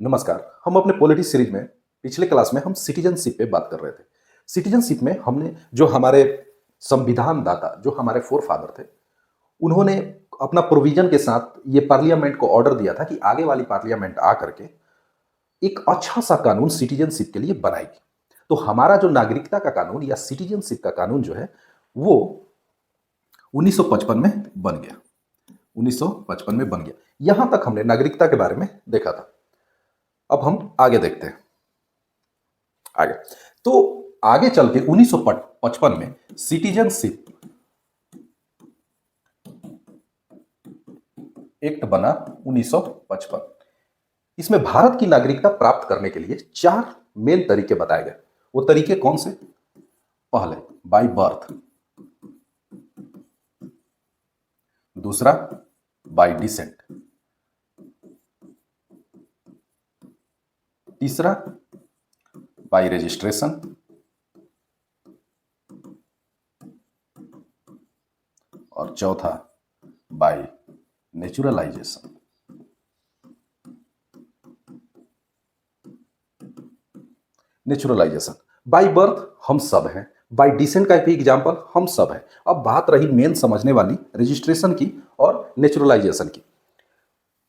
नमस्कार। हम अपने पॉलिटी सीरीज में पिछले क्लास में हम सिटीजनशिप पे बात कर रहे थे। सिटीजनशिप में हमने जो हमारे संविधान दाता, जो हमारे फोर फादर थे, उन्होंने अपना प्रोविजन के साथ ये पार्लियामेंट को ऑर्डर दिया था कि आगे वाली पार्लियामेंट आ करके एक अच्छा सा कानून सिटीजनशिप के लिए बनाएगी। तो हमारा जो नागरिकता का कानून या सिटीजनशिप का कानून जो है वो 1955 में बन गया। 1955 में बन गया। यहां तक हमने नागरिकता के बारे में देखा था। अब हम आगे देखते हैं। आगे तो आगे चल के 1955 में सिटीजनशिप एक्ट बना 1955। इसमें भारत की नागरिकता प्राप्त करने के लिए चार मेन तरीके बताए गए। वो तरीके कौन से? पहले बाय बर्थ, दूसरा बाय डिसेंट, तीसरा बाय रजिस्ट्रेशन और चौथा bye naturalisation. Naturalisation by birth हम सब हैं, बाय डिसेंट का भी एग्जांपल हम सब हैं। अब बात रही मेन समझने वाली रजिस्ट्रेशन की और नेचुरलाइजेशन की।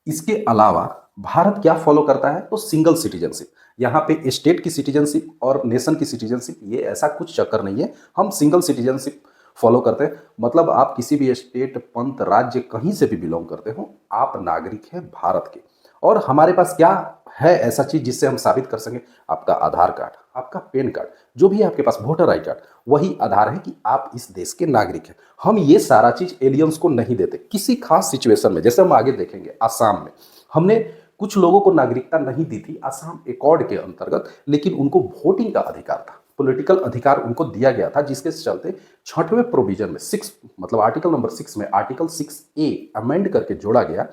इसके अलावा भारत क्या फॉलो करता है? तो सिंगल सिटीजनशिप। यहाँ पे स्टेट की सिटीजनशिप और नेशन की सिटीजनशिप ये ऐसा कुछ चक्कर नहीं है। हम सिंगल सिटीजनशिप फॉलो करते हैं। मतलब आप किसी भी स्टेट, पंथ, राज्य कहीं से भी बिलोंग करते हो, आप नागरिक हैं भारत के। और हमारे पास क्या है ऐसा चीज जिससे हम साबित कर सकें? आपका आधार कार्ड, आपका पैन कार्ड, जो भी है आपके पास, वोटर आई कार्ड, वही आधार है कि आप इस देश के नागरिक हैं। हम ये सारा चीज एलियंस को नहीं देते। किसी खास सिचुएशन में, जैसे हम आगे देखेंगे, आसाम में हमने कुछ लोगों को नागरिकता नहीं दी थी आसाम एकॉर्ड के अंतर्गत, लेकिन उनको वोटिंग का अधिकार था, पॉलिटिकल अधिकार उनको दिया गया था, जिसके चलते छठवें प्रोविजन में सिक्स, मतलब आर्टिकल नंबर 6 में आर्टिकल 6A अमेंड करके जोड़ा गया,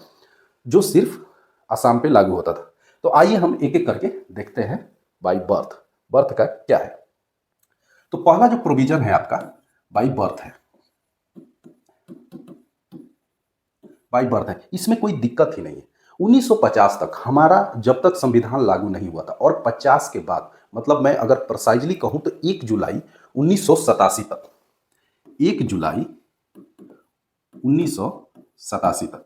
जो सिर्फ आसाम पे लागू होता था। तो आइए हम एक एक करके देखते हैं। बाई बर्थ, बर्थ का क्या है? तो पहला जो प्रोविजन है आपका बाई बर्थ है। बाई बर्थ है, इसमें कोई दिक्कत ही नहीं है। 1950 तक हमारा, जब तक संविधान लागू नहीं हुआ था, और 50 के बाद, मतलब मैं अगर प्रिसाइजली कहूं तो 1 जुलाई 1987 तक, 1 जुलाई 1987 तक,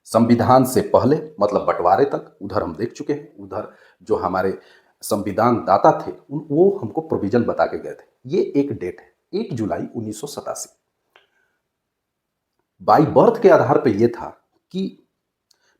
संविधान से पहले, मतलब बंटवारे तक, उधर हम देख चुके हैं। उधर जो हमारे संविधान दाता थे वो हमको प्रोविजन बता के गए थे। ये एक डेट है, 1 जुलाई 1987। बाई बर्थ के आधार पे ये था कि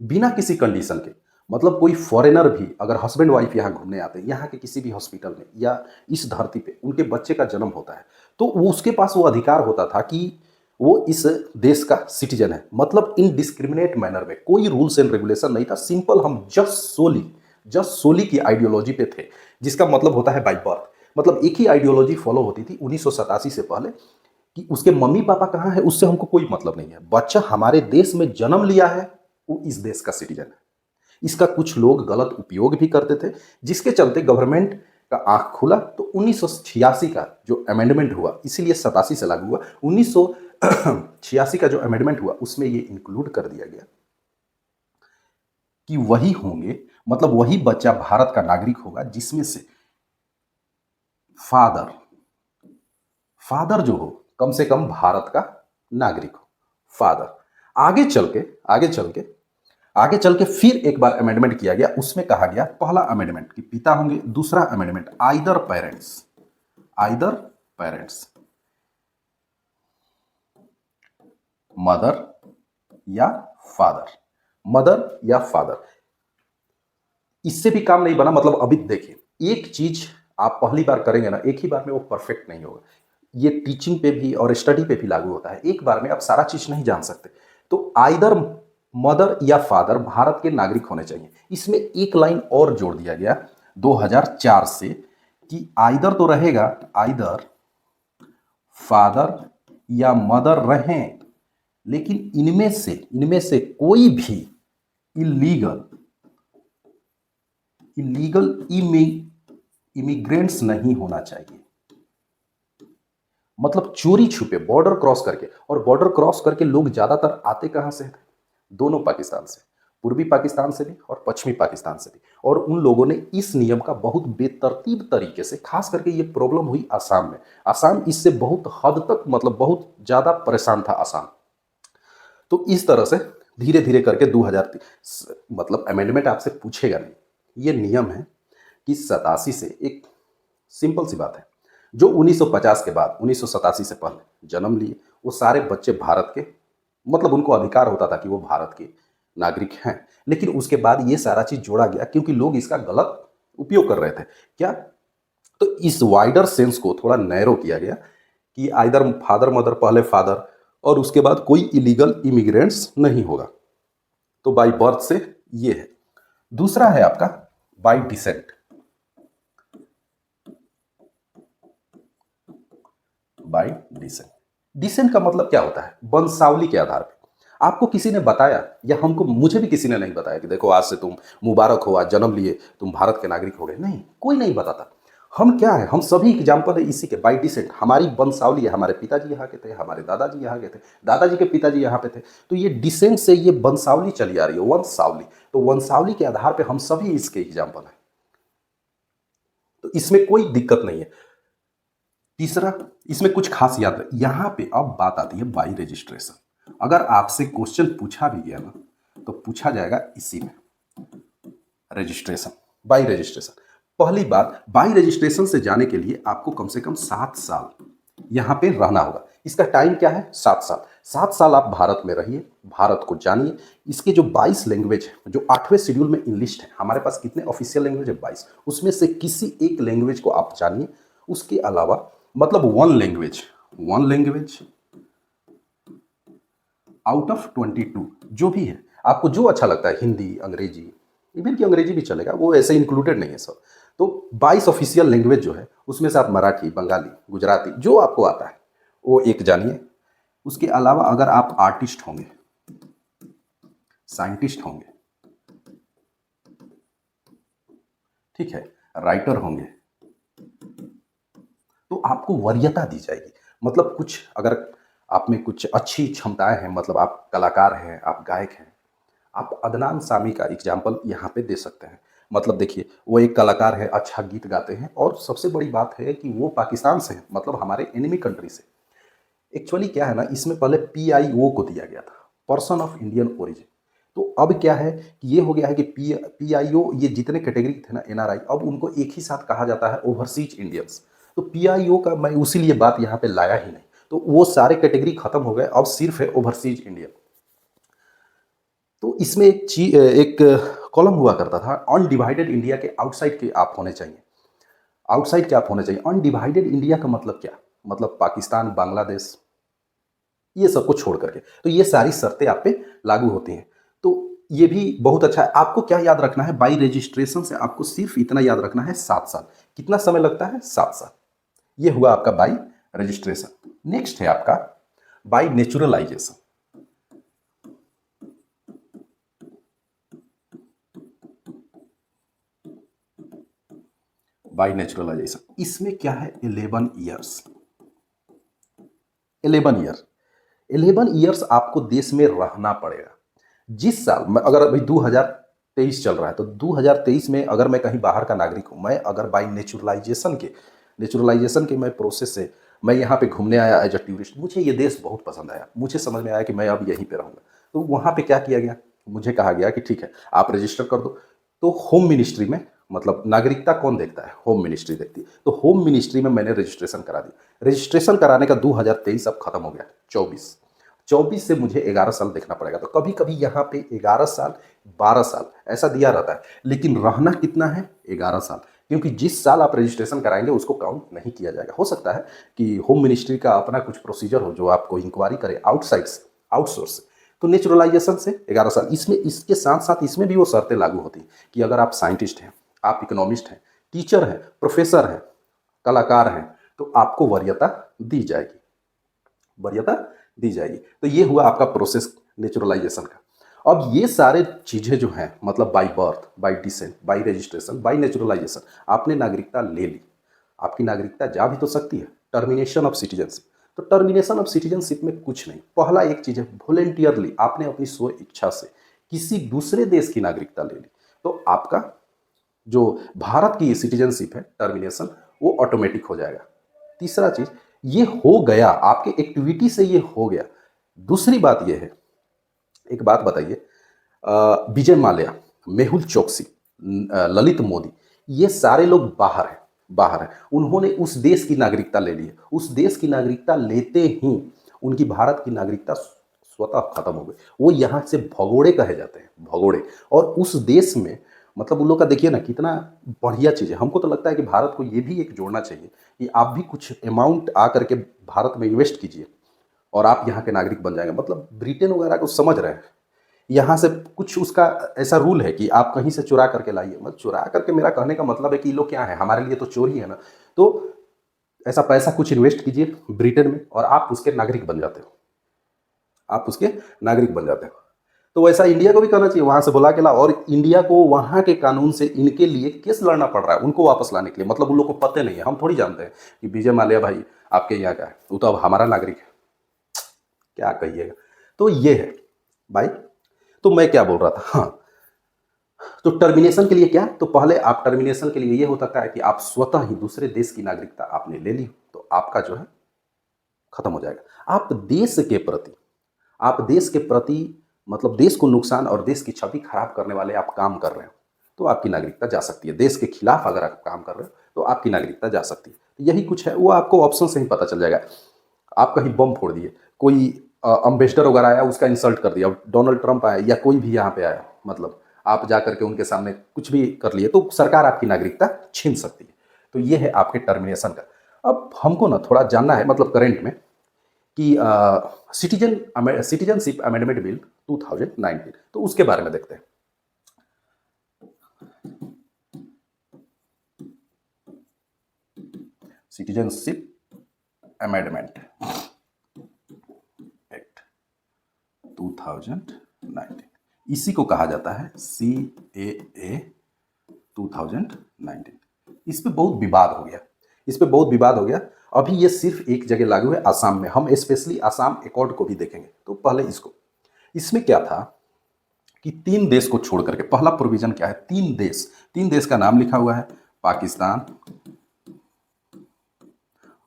बिना किसी कंडीशन के, मतलब कोई फॉरेनर भी अगर हस्बैंड वाइफ यहाँ घूमने आते हैं, यहाँ के किसी भी हॉस्पिटल में या इस धरती पे उनके बच्चे का जन्म होता है, तो वो उसके पास वो अधिकार होता था कि वो इस देश का सिटीजन है। मतलब इनडिस्क्रिमिनेट मैनर में, कोई रूल्स एंड रेगुलेशन नहीं था। सिंपल हम जस्ट सोली की आइडियोलॉजी पे थे, जिसका मतलब होता है बाई बर्थ। मतलब एक ही आइडियोलॉजी फॉलो होती थी 1987 से पहले, कि उसके मम्मी पापा कहाँ है उससे हमको कोई मतलब नहीं है। बच्चा हमारे देश में जन्म लिया है, वो इस देश का सिटीजन है। इसका कुछ लोग गलत उपयोग भी करते थे, जिसके चलते गवर्नमेंट का आंख खुला। तो 1986 का जो अमेंडमेंट हुआ, इसीलिए 87 से लागू हुआ, 1986 का जो अमेंडमेंट हुआ उसमें ये इंक्लूड कर दिया गया कि वही होंगे, मतलब वही बच्चा भारत का नागरिक होगा जिसमें से फादर फादर जो हो, कम से कम भारत का नागरिक हो, फादर। आगे चल के आगे चल के आगे चल के फिर एक बार अमेंडमेंट किया गया। उसमें कहा गया, पहला अमेंडमेंट कि पिता होंगे, दूसरा अमेंडमेंट आइदर पेरेंट्स मदर या फादर, मदर या फादर। इससे भी काम नहीं बना। मतलब अभी देखिए, एक चीज आप पहली बार करेंगे ना, एक ही बार में वो परफेक्ट नहीं होगा। ये टीचिंग पे भी और स्टडी पे भी लागू होता है। एक बार में आप सारा चीज नहीं जान सकते। तो आइदर मदर या फादर भारत के नागरिक होने चाहिए। इसमें एक लाइन और जोड़ दिया गया 2004 से, कि आइदर तो रहेगा, आइदर फादर या मदर रहें, लेकिन इनमें से कोई भी इलीगल इलीगल इमिग्रेंट्स नहीं होना चाहिए। मतलब चोरी छुपे बॉर्डर क्रॉस करके, और बॉर्डर क्रॉस करके लोग ज्यादातर आते कहां से थे? दोनों पाकिस्तान से। पूर्वी पाकिस्तान से भी और पश्चिमी पाकिस्तान से भी। और उन लोगों ने इस नियम का बहुत बेतरतीब तरीके से, खास करके ये प्रॉब्लम हुई आसाम में। आसाम इससे बहुत हद तक, मतलब बहुत ज़्यादा परेशान था आसाम। तो इस तरह से धीरे धीरे करके 2000, मतलब अमेंडमेंट आपसे पूछेगा नहीं, ये नियम है कि 87 से, एक सिंपल सी बात है, जो 1950 के बाद 1987 से पहले जन्म लिए वो सारे बच्चे भारत के, मतलब उनको अधिकार होता था कि वो भारत के नागरिक हैं। लेकिन उसके बाद ये सारा चीज़ जोड़ा गया क्योंकि लोग इसका गलत उपयोग कर रहे थे। क्या? तो इस वाइडर सेंस को थोड़ा नैरो किया गया कि आइदर फादर मदर, पहले फादर, और उसके बाद कोई इलीगल इमिग्रेंट्स नहीं होगा। तो बाय बर्थ से ये है। दूसरा है आपका by descent. By descent, descent का मतलब क्या होता है? वंशावली के आधार पे। आपको किसी ने बताया, या हमको, मुझे भी किसी ने नहीं बताया कि देखो आज से तुम मुबारक हो, आज जन्म लिए, तुम भारत के नागरिक हो गए। नहीं, कोई नहीं बताता। हम क्या है, हम सभी एग्जाम्पल है इसी के, बाई डिसेंट। हमारी वंशावली है, हमारे पिताजी यहाँ के थे, हमारे दादाजी यहाँ के थे, दादाजी के पिताजी यहाँ पे थे। तो ये डिसेंट से ये वंशावली चली आ रही है, वंशावली। तो वंशावली के आधार पर हम सभी इसके एग्जाम्पल हैं, तो इसमें कोई दिक्कत नहीं है। तीसरा, इसमें कुछ खास याद रहे, यहाँ पे अब बात आती है बाई रजिस्ट्रेशन। अगर आपसे क्वेश्चन पूछा भी गया ना, तो पूछा जाएगा इसी में, रजिस्ट्रेशन, बाई रजिस्ट्रेशन। पहली बात, बाई रजिस्ट्रेशन से जाने के लिए आपको कम से कम 7 साल यहाँ पे रहना होगा। इसका टाइम क्या है? 7 साल। 7 साल आप भारत में रहिए, भारत को जानिए। इसके जो 22 लैंग्वेज है, जो 8वें शेड्यूल में इंग्लिश है, हमारे पास कितने ऑफिशियल लैंग्वेज है? 22। उसमें से किसी एक लैंग्वेज को आप जानिए। उसके अलावा, मतलब वन लैंग्वेज आउट ऑफ 22, जो भी है, आपको जो अच्छा लगता है, हिंदी, अंग्रेजी, इवन कि अंग्रेजी भी चलेगा, वो ऐसे इंक्लूडेड नहीं है सब। तो 22 ऑफिशियल लैंग्वेज जो है, उसमें से आप मराठी, बंगाली, गुजराती, जो आपको आता है वो एक जानिए। उसके अलावा अगर आप आर्टिस्ट होंगे, साइंटिस्ट होंगे, ठीक है, राइटर होंगे, तो आपको वरीयता दी जाएगी। मतलब कुछ, अगर आप में कुछ अच्छी क्षमताएं हैं, मतलब आप कलाकार हैं, आप गायक हैं, आप अदनान सामी का एग्जाम्पल यहाँ पे दे सकते हैं। मतलब देखिए, वो एक कलाकार है, अच्छा गीत गाते हैं, और सबसे बड़ी बात है कि वो पाकिस्तान से हैं, मतलब हमारे एनिमी कंट्री से। एक्चुअली क्या है ना, इसमें पहले PIO को दिया गया था, पर्सन ऑफ इंडियन ओरिजिन। तो अब क्या है कि ये हो गया है कि PIO, ये जितने कैटेगरी थे ना NRI, अब उनको एक ही साथ कहा जाता है ओवरसीज इंडियंस। तो PIO का मैं उसीलिए बात यहाँ पे लाया ही नहीं। तो वो सारे कैटेगरी खत्म हो गए, अब सिर्फ है ओवरसीज इंडियन। तो इसमें एक कॉलम हुआ करता था, अनडिवाइडेड इंडिया के आउटसाइड के आप होने चाहिए। आउटसाइड के आप होने चाहिए। अनडिवाइडेड इंडिया का मतलब क्या? मतलब पाकिस्तान, बांग्लादेश, ये सब कुछ छोड़ करके। तो ये सारी शर्तें आप पे लागू होती हैं। तो ये भी बहुत अच्छा है। आपको क्या याद रखना है? बाई रजिस्ट्रेशन से आपको सिर्फ इतना याद रखना है, 7 साल। कितना समय लगता है? 7 साल। ये हुआ आपका बाई रजिस्ट्रेशन। नेक्स्ट है आपका बाई नेचुरलाइजेशन। बाई नेचुरलाइजेशन, इसमें क्या है? 11 ईयर्स। 11 ईयर, 11 ईयर्स आपको देश में रहना पड़ेगा। जिस साल अगर अभी 2023 चल रहा है, तो 2023 में अगर मैं कहीं बाहर का नागरिक हूँ, मैं अगर बाई नेचुरलाइजेशन के मैं प्रोसेस से मैं यहाँ पे घूमने आया एज अ टूरिस्ट, मुझे ये देश बहुत पसंद आया, मुझे समझ में आया कि मैं अब यहीं पे रहूँगा, तो वहाँ पे क्या किया गया? मुझे कहा गया कि ठीक है, आप रजिस्टर कर दो। तो होम मिनिस्ट्री में, मतलब नागरिकता कौन देखता है? होम मिनिस्ट्री देखती है। तो होम मिनिस्ट्री में मैंने रजिस्ट्रेशन करा दी। रजिस्ट्रेशन कराने का 2023 अब खत्म हो गया, 24 से मुझे 11 साल देखना पड़ेगा। तो कभी कभी यहाँ पे 11 साल, 12 साल ऐसा दिया रहता है, लेकिन रहना कितना है? 11 साल। क्योंकि जिस साल आप रजिस्ट्रेशन कराएंगे उसको काउंट नहीं किया जाएगा। हो सकता है कि होम मिनिस्ट्री का अपना कुछ प्रोसीजर हो जो आपको इंक्वायरी करे आउटसाइड से, आउटसोर्स से। तो नेचुरलाइजेशन से 11 साल। इसमें इसके साथ साथ इसमें भी वो शर्तें लागू होती हैं कि अगर आप साइंटिस्ट हैं, आप इकोनॉमिस्ट हैं, टीचर हैं, प्रोफेसर हैं, कलाकार हैं, तो आपको वरीयता दी जाएगी, वरीयता दी जाएगी। तो ये हुआ आपका प्रोसेस नेचुरलाइजेशन का। अब ये सारे चीज़ें जो हैं, मतलब by birth, by descent, by registration, by naturalization, आपने नागरिकता ले ली, आपकी नागरिकता जा भी तो सकती है। टर्मिनेशन ऑफ सिटीजनशिप, तो टर्मिनेशन ऑफ सिटीजनशिप में कुछ नहीं, पहला एक चीज़ है वॉलेंटियरली, आपने अपनी स्व इच्छा से किसी दूसरे देश की नागरिकता ले ली, तो आपका जो भारत की सिटीजनशिप है टर्मिनेशन, वो ऑटोमेटिक हो जाएगा। तीसरा चीज, ये हो गया आपके एक्टिविटी से, ये हो गया। दूसरी बात ये है, एक बात बताइए, विजय माल्या, मेहुल चोकसी, ललित मोदी, ये सारे लोग बाहर हैं, बाहर हैं। उन्होंने उस देश की नागरिकता ले ली है। उस देश की नागरिकता लेते ही उनकी भारत की नागरिकता स्वतः खत्म हो गई। वो यहाँ से भगोड़े कहे जाते हैं, भगोड़े। और उस देश में मतलब उन लोग का देखिए ना कितना बढ़िया चीज़ है। हमको तो लगता है कि भारत को ये भी एक जोड़ना चाहिए कि आप भी कुछ अमाउंट आ करके भारत में इन्वेस्ट कीजिए और आप यहाँ के नागरिक बन जाएंगे। मतलब ब्रिटेन वगैरह को समझ रहे हैं, यहाँ से कुछ उसका ऐसा रूल है कि आप कहीं से चुरा करके लाइए। मत चुरा करके, मेरा कहने का मतलब है कि ये लोग क्या है, हमारे लिए तो चोरी है ना। तो ऐसा पैसा कुछ इन्वेस्ट कीजिए ब्रिटेन में और आप उसके नागरिक बन जाते हो, आप उसके नागरिक बन जाते हो। तो वैसा इंडिया को भी करना चाहिए, वहां से बुला के ला। और इंडिया को वहां के कानून से इनके लिए केस लड़ना पड़ रहा है उनको वापस लाने के लिए। मतलब उन लोग को पता नहीं है, हम थोड़ी जानते हैं कि विजय माल्या भाई आपके यहाँ का है, वो तो अब हमारा नागरिक है। क्या कहिएगा। तो ये है भाई। तो मैं क्या बोल रहा था, हाँ, तो टर्मिनेशन के लिए क्या, तो पहले आप टर्मिनेशन के लिए ये हो सकता है कि आप स्वतः ही दूसरे देश की नागरिकता आपने ले ली, तो आपका जो है खत्म हो जाएगा। आप देश के प्रति मतलब देश को नुकसान और देश की छवि खराब करने वाले आप काम कर रहे हो, तो आपकी नागरिकता जा सकती है। देश के खिलाफ अगर आप काम कर रहे हो तो आपकी नागरिकता जा सकती है। तो यही कुछ है, वो आपको ऑप्शन से ही पता चल जाएगा। आप कहीं बम फोड़ दिए, कोई अम्बेसडर वगैरह आया उसका इंसल्ट कर दिया, डोनाल्ड ट्रंप आया या कोई भी यहाँ पे आया, मतलब आप जा करके उनके सामने कुछ भी कर लिए, तो सरकार आपकी नागरिकता छीन सकती है। तो ये है आपके टर्मिनेशन का। अब हमको ना थोड़ा जानना है, मतलब करंट में, कि सिटीजनशिप अमेंडमेंट बिल 2019, तो उसके बारे में देखते हैं। सिटीजनशिप अमेंडमेंट एक्ट 2019, इसी को कहा जाता है CAA 2019। इस पे बहुत विवाद हो गया, इस पे बहुत विवाद हो गया। अभी ये सिर्फ एक जगह लागू है, आसाम में। हम स्पेशली आसाम अकॉर्ड को भी देखेंगे। तो पहले इसको, इसमें क्या था कि 3 देश को छोड़ करके, पहला प्रोविजन क्या है, 3 देश का नाम लिखा हुआ है, पाकिस्तान,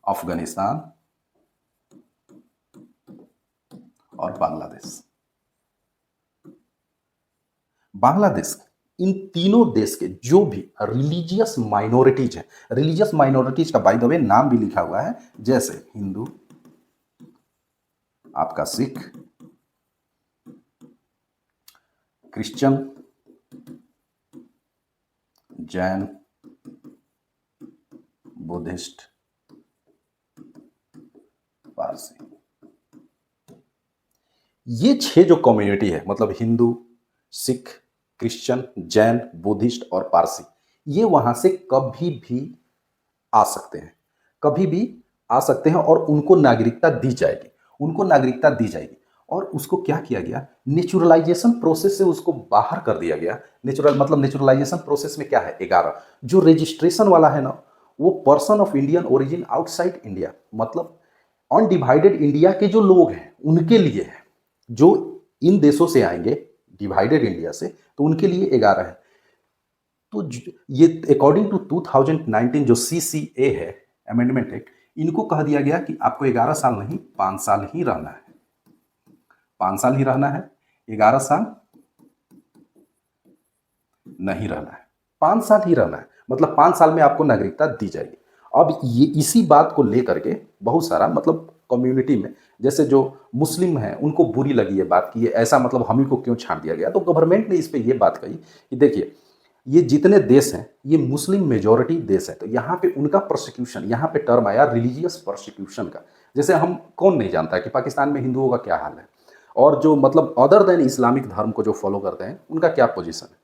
अफगानिस्तान और बांग्लादेश। बांग्लादेश, इन तीनों देश के जो भी रिलीजियस माइनॉरिटीज हैं, रिलीजियस माइनॉरिटीज का बाय द वे नाम भी लिखा हुआ है, जैसे हिंदू, आपका सिख, क्रिश्चियन, जैन, बुद्धिस्ट, पारसी। ये 6 जो कम्युनिटी है, मतलब हिंदू, सिख, क्रिश्चियन, जैन, बुद्धिस्ट और पारसी, ये वहां से कभी भी आ सकते हैं, कभी भी आ सकते हैं और उनको नागरिकता दी जाएगी, उनको नागरिकता दी जाएगी। और उसको क्या किया गया, नेचुरलाइजेशन प्रोसेस से उसको बाहर कर दिया गया। मतलब नेचुरलाइजेशन प्रोसेस में क्या है, 11 जो रजिस्ट्रेशन वाला है ना, वो person of Indian origin outside India, मतलब अनडिवाइडेड इंडिया के जो लोग हैं उनके लिए है। जो इन देशों से आएंगे डिवाइडेड इंडिया से, तो उनके लिए 11 है। तो ये अकॉर्डिंग टू 2019 जो CCA है, अमेंडमेंट एक्ट, इनको कह दिया गया कि आपको 11 साल नहीं 5 साल ही रहना है, 5 साल ही रहना है, 11 साल नहीं रहना है, 5 साल ही रहना है। मतलब 5 साल में आपको नागरिकता दी जाएगी। अब ये इसी बात को लेकर के बहुत सारा मतलब कम्युनिटी में, जैसे जो मुस्लिम हैं उनको बुरी लगी ये बात कि ये ऐसा, मतलब हम ही को क्यों छांट दिया गया। तो गवर्नमेंट ने इस पे ये बात कही कि देखिए, ये जितने देश हैं ये मुस्लिम मेजॉरिटी देश है, तो यहाँ पे उनका प्रोसिक्यूशन, यहाँ पे टर्म आया रिलीजियस प्रोसिक्यूशन का। जैसे हम कौन नहीं जानता है कि पाकिस्तान में हिंदुओं का क्या हाल है, और जो मतलब अदर देन इस्लामिक धर्म को जो फॉलो करते हैं उनका क्या पोजीशन है।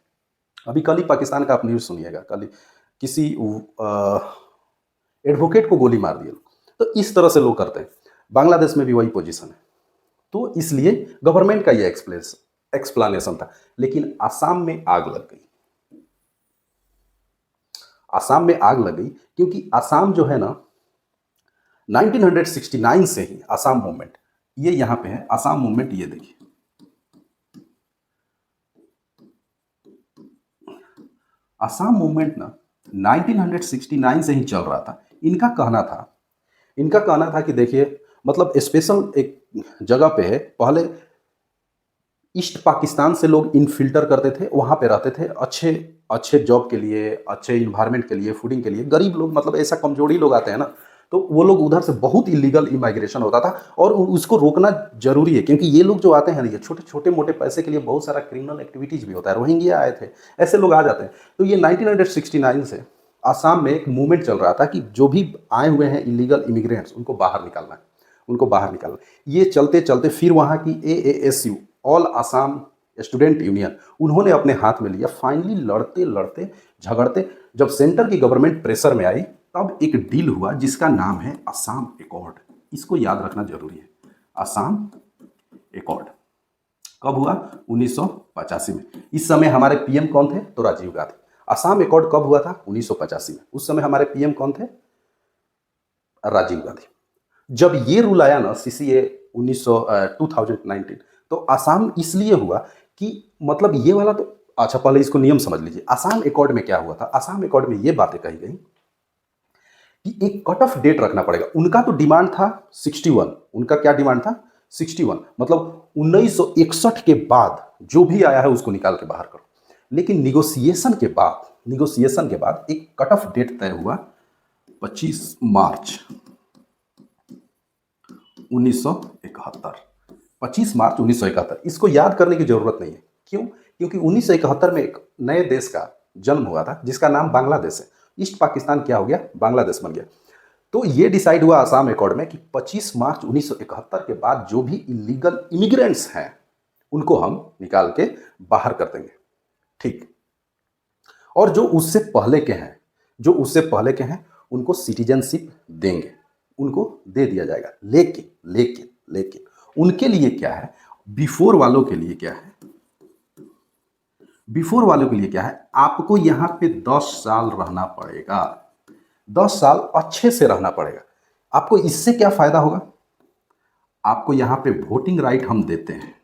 अभी कल ही पाकिस्तान का आप न्यूज़ सुनिएगा, कल ही किसी एडवोकेट को गोली मार दिया। तो इस तरह से लोग करते हैं। बांग्लादेश में भी वही पोजीशन है। तो इसलिए गवर्नमेंट का ये एक्सप्लेनेशन था। लेकिन आसाम में आग लग गई, आसाम में आग लग गई, क्योंकि आसाम जो है ना 1969 से ही आसाम मूवमेंट, ये यहां पे है आसाम मूवमेंट, ये देखिए असम मूवमेंट ना 1969 से ही चल रहा था। इनका कहना था कि देखिए, मतलब स्पेशल एक जगह पे है, पहले ईस्ट पाकिस्तान से लोग इनफिल्टर करते थे, वहाँ पे रहते थे, अच्छे अच्छे जॉब के लिए, अच्छे इन्वायरमेंट के लिए, फूडिंग के लिए। गरीब लोग, मतलब ऐसा कमजोरी लोग आते हैं ना, तो वो लोग उधर से बहुत इलीगल इमाइग्रेशन होता था, और उसको रोकना जरूरी है, क्योंकि ये लोग जो आते हैं ना, ये छोटे छोटे मोटे पैसे के लिए बहुत सारा क्रिमिनल एक्टिविटीज भी होता है। रोहिंग्या आए थे, ऐसे लोग आ जाते हैं। तो ये 1969 से आसाम में एक मूवमेंट चल रहा था कि जो भी आए हुए हैं इलीगल इमिग्रेंट्स, उनको बाहर निकालना है, उनको बाहर निकालना। ये चलते चलते फिर वहाँ की AASU, all Assam student union, उन्होंने अपने हाथ में लिया। फाइनली लड़ते लड़ते झगड़ते जब सेंटर की गवर्नमेंट प्रेशर में आई, तब एक डील हुआ जिसका नाम है असम एकॉर्ड। इसको याद रखना जरूरी है, असम एकॉर्ड। कब हुआ? 1985 में। इस समय हमारे PM कौन थे? तो राजीव गांधी। असम एकॉर्ड कब हुआ था? 1985 में। उस समय हमारे PM कौन थे? राजीव गांधी। जब ये रूल आया ना, CCA 2019, तो आसाम इसलिए हुआ कि, मतलब ये वाला तो, अच्छा पहले इसको नियम समझ लीजिए। आसाम एकॉर्ड में क्या हुआ था? आसाम एकॉर्ड में ये बातें कही गई कि एक कट ऑफ डेट रखना पड़ेगा। उनका तो डिमांड था 61। उनका क्या डिमांड था? 61, मतलब 1961 के बाद जो भी आया है उसको निकाल के बाहर करो। लेकिन निगोसिएशन के बाद एक कट ऑफ डेट तय हुआ, 25 मार्च 1971। 25 मार्च 1971। इसको याद करने की जरूरत नहीं है। क्यों? क्योंकि 1971 में एक नए देश का जन्म हुआ था जिसका नाम बांग्लादेश है। ईस्ट पाकिस्तान क्या हो गया? बांग्लादेश बन गया। तो ये डिसाइड हुआ आसाम एकॉर्ड में कि 25 मार्च 1971 के बाद जो भी इलीगल इमिग्रेंट्स हैं, उनको हम निकाल के बाहर कर देंगे। ठीक। और जो उससे पहले के हैं उनको सिटीजनशिप देंगे, उनको दे दिया जाएगा। लेकिन लेकिन लेकिन उनके लिए क्या है? बिफोर वालों के लिए क्या है? आपको यहां पे 10 साल रहना पड़ेगा। 10 साल अच्छे से रहना पड़ेगा। आपको इससे क्या फायदा होगा? आपको यहां पे वोटिंग राइट हम देते हैं,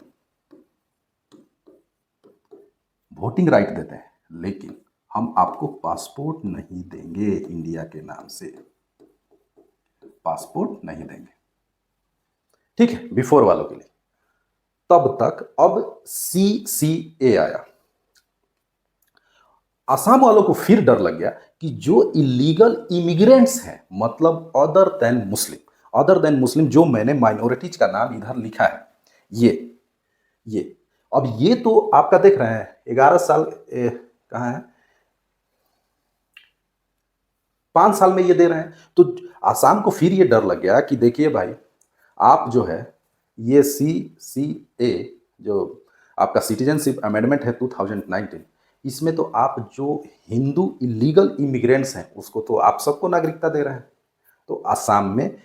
लेकिन हम आपको पासपोर्ट नहीं देंगे। इंडिया के नाम से पासपोर्ट नहीं देंगे। ठीक है, बिफोर वालों के लिए। तब तक अब CCA आया। आसाम वालों को फिर डर लग गया कि जो इलीगल इमिग्रेंट्स हैं, मतलब अदर देन मुस्लिम, जो मैंने माइनॉरिटीज का नाम इधर लिखा है, ये अब ये तो आपका देख रहे हैं 11 साल, कहाँ है, 5 साल में ये दे रहे हैं। तो आसाम को फिर ये डर लग गया कि देखिए भाई, आप जो है ये CCA, जो आपका सिटीजनशिप अमेंडमेंट है 2019, इसमें तो आप जो हिंदू इलीगल इमिग्रेंट्स हैं उसको तो आप सबको नागरिकता दे रहे हैं। तो आसाम में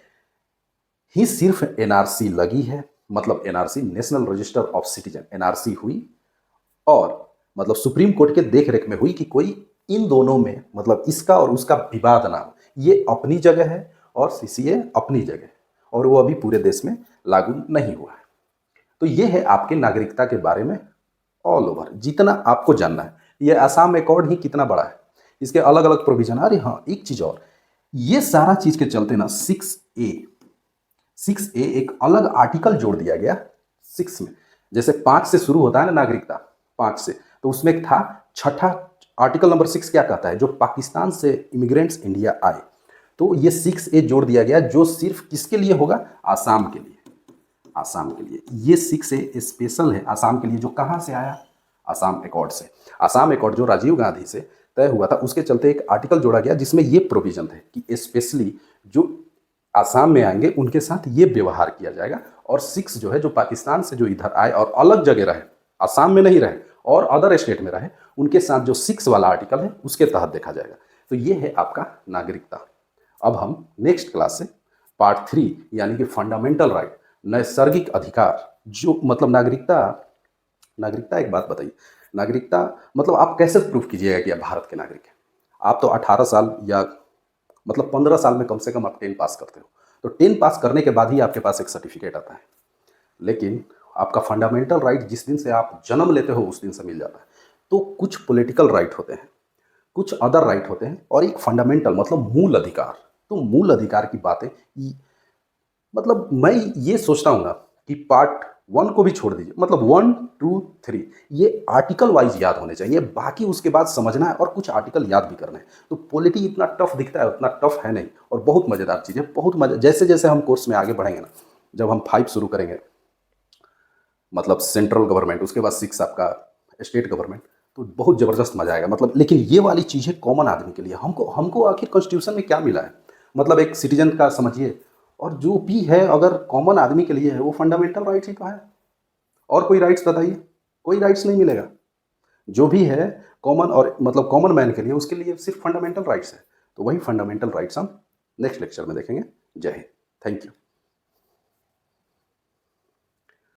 ही सिर्फ NRC लगी है, मतलब NRC, national register of citizen, NRC हुई, और मतलब सुप्रीम कोर्ट के देख रेख में हुई कि कोई इन दोनों में, मतलब इसका और उसका विवाद ना हो। ये अपनी जगह है और CCA अपनी जगह है, और वो अभी पूरे देश में लागू नहीं हुआ है। तो ये है आपके नागरिकता के बारे में ऑल ओवर जितना आपको जानना है। ये आसाम एकॉर्ड ही कितना बड़ा है, इसके अलग अलग प्रोविजन। अरे हाँ, एक चीज और, ये सारा चीज के चलते ना 6A एक अलग आर्टिकल जोड़ दिया गया 6 में। जैसे 5 से शुरू होता है ना नागरिकता, 5 से, तो उसमें एक था छठा आर्टिकल नंबर 6 क्या कहता है? जो पाकिस्तान से इमिग्रेंट्स इंडिया आए, तो ये 6A जोड़ दिया गया, जो सिर्फ किसके लिए होगा? आसाम के लिए। ये 6A स्पेशल है आसाम के लिए, जो कहाँ से आया? आसाम एकॉर्ड से। आसाम एकॉर्ड जो राजीव गांधी से तय हुआ था, उसके चलते एक आर्टिकल जोड़ा गया जिसमें ये प्रोविजन थे कि स्पेशली जो आसाम में आएंगे उनके साथ ये व्यवहार किया जाएगा। और 6 जो है, जो पाकिस्तान से जो इधर आए और अलग जगह रहे, आसाम में नहीं रहे और अदर स्टेट में रहे, उनके साथ जो 6 वाला आर्टिकल है उसके तहत देखा जाएगा। तो ये है आपका नागरिकता। अब हम नेक्स्ट क्लास से पार्ट 3 यानी कि फंडामेंटल राइट, नैसर्गिक अधिकार, जो मतलब नागरिकता एक बात बताइए, नागरिकता मतलब आप कैसे प्रूफ कीजिएगा कि आप भारत के नागरिक हैं? आप तो 18 साल या मतलब 15 साल में कम से कम आप 10 पास करते हो, तो 10 पास करने के बाद ही आपके पास एक सर्टिफिकेट आता है। लेकिन आपका फंडामेंटल राइट जिस दिन से आप जन्म लेते हो उस दिन से मिल जाता है। तो कुछ पॉलिटिकल राइट होते हैं, कुछ अदर राइट होते हैं और एक फंडामेंटल मतलब मूल अधिकार। तो मूल अधिकार की बातें मतलब मैं ये सोचता हूँ ना कि पार्ट 1 को भी छोड़ दीजिए, मतलब 1 2 3 ये आर्टिकल वाइज याद होने चाहिए, बाकी उसके बाद समझना है और कुछ आर्टिकल याद भी करना है। तो पॉलिटी इतना टफ दिखता है, उतना टफ है नहीं, और बहुत मज़ेदार चीज़ है, बहुत मज़ा। जैसे जैसे हम कोर्स में आगे बढ़ेंगे ना, जब हम 5 शुरू करेंगे, मतलब सेंट्रल गवर्नमेंट, उसके बाद 6 आपका स्टेट गवर्नमेंट, तो बहुत ज़बरदस्त मजा आएगा। मतलब लेकिन ये वाली चीज़ें कॉमन आदमी के लिए, हमको हमको आखिर कॉन्स्टिट्यूशन में क्या मिला है, मतलब एक सिटीजन का समझिए, और जो भी है अगर कॉमन आदमी के लिए है वो फंडामेंटल राइट्स ही तो है। और कोई राइट्स बताइए, कोई राइट्स नहीं मिलेगा। जो भी है कॉमन, और मतलब कॉमन मैन के लिए, उसके लिए सिर्फ फंडामेंटल राइट्स है। तो वही फंडामेंटल राइट्स हम नेक्स्ट लेक्चर में देखेंगे। जय हिंद, थैंक यू।